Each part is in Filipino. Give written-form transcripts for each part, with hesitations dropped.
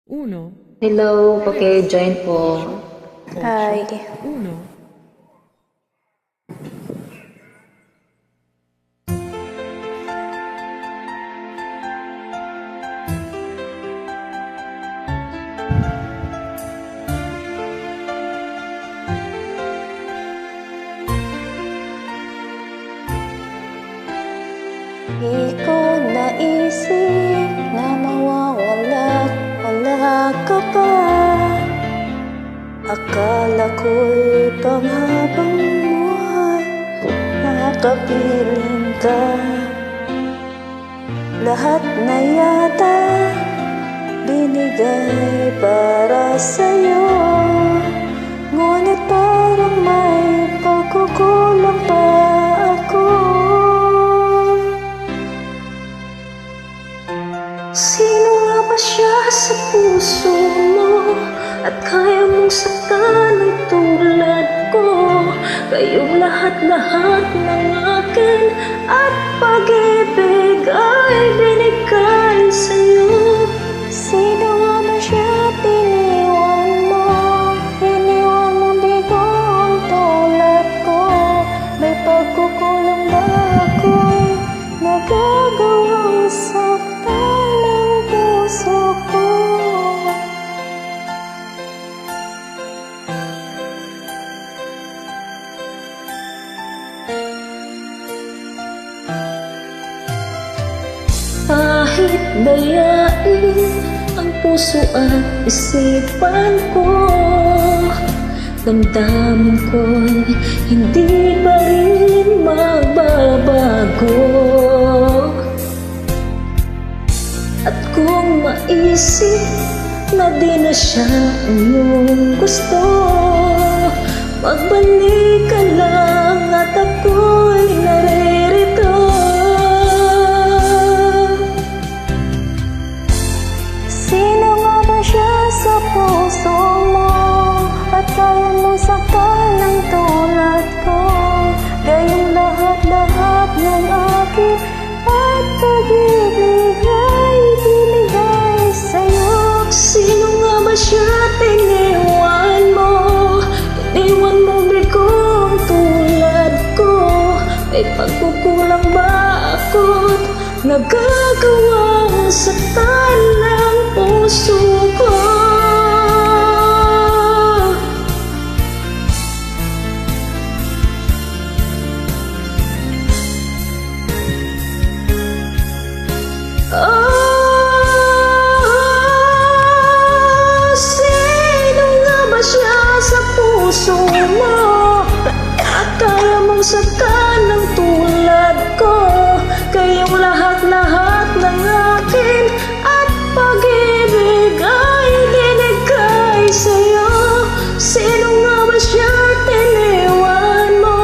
Uno, Hello, paki-join po. Hi. uno. Di ko naisip na mawawala, wala ka pa. Akala ko'y panghabang buhay, nakapiling ka. Lahat na yata binigay para sa'yo, ngunit parang may pagkukulang pa ako. Sino nga ba siya sa puso mo? At kaya mong saktan ng tulad ko? Kayong lahat-lahat ng akin at pag-ibig ay binigay sa'yo. Sino nga ba siya tiniwan mo? Iniwan mo bigo ang tulad ko. May pagkukulang ba ako'y nagagawang saktan ng puso ko? Kahit dayain ang puso at isipan ko, damdamin ko'y hindi pa rin magbabago. At kung maisip na di na siya ang iyong gusto, magbalik ka lang at ako'y naririto. Sino nga ba siya sa puso mo? At kaya mong saktan ng tulad ko? Gayong lahat-lahat ng akin at pag-ibig ay binigay sa'yo. Sino nga ba siya tiniwan mo? Iniwan mo bigong tulad ko. May pagkukulang ba ako't nagagawang saktan ng puso ko? Sino nga ba siya sa puso mo? At kaya mong saktan ng tulad ko? Kayong lahat-lahat ng akin at pag-ibig ay binigay sa'yo. Sino nga ba siya tiniwan mo?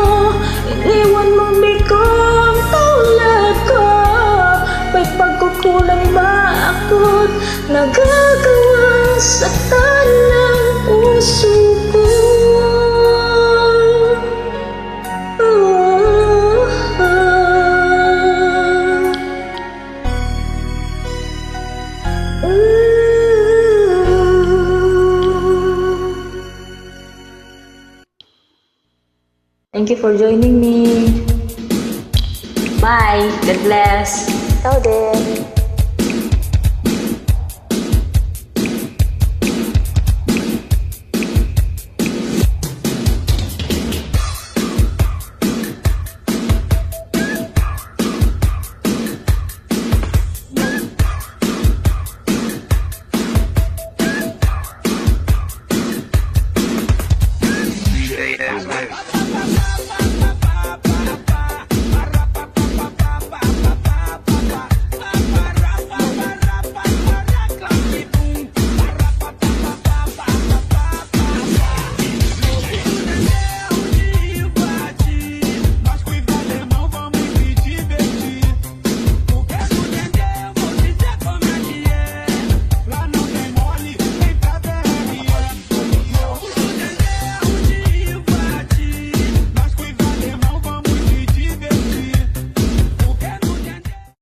Iniwan mo bigong tulad ko. May pagkukulang ba ako't nagagawang saktan ng puso ko? Thank you for joining me. Bye. God bless. Ikaw din.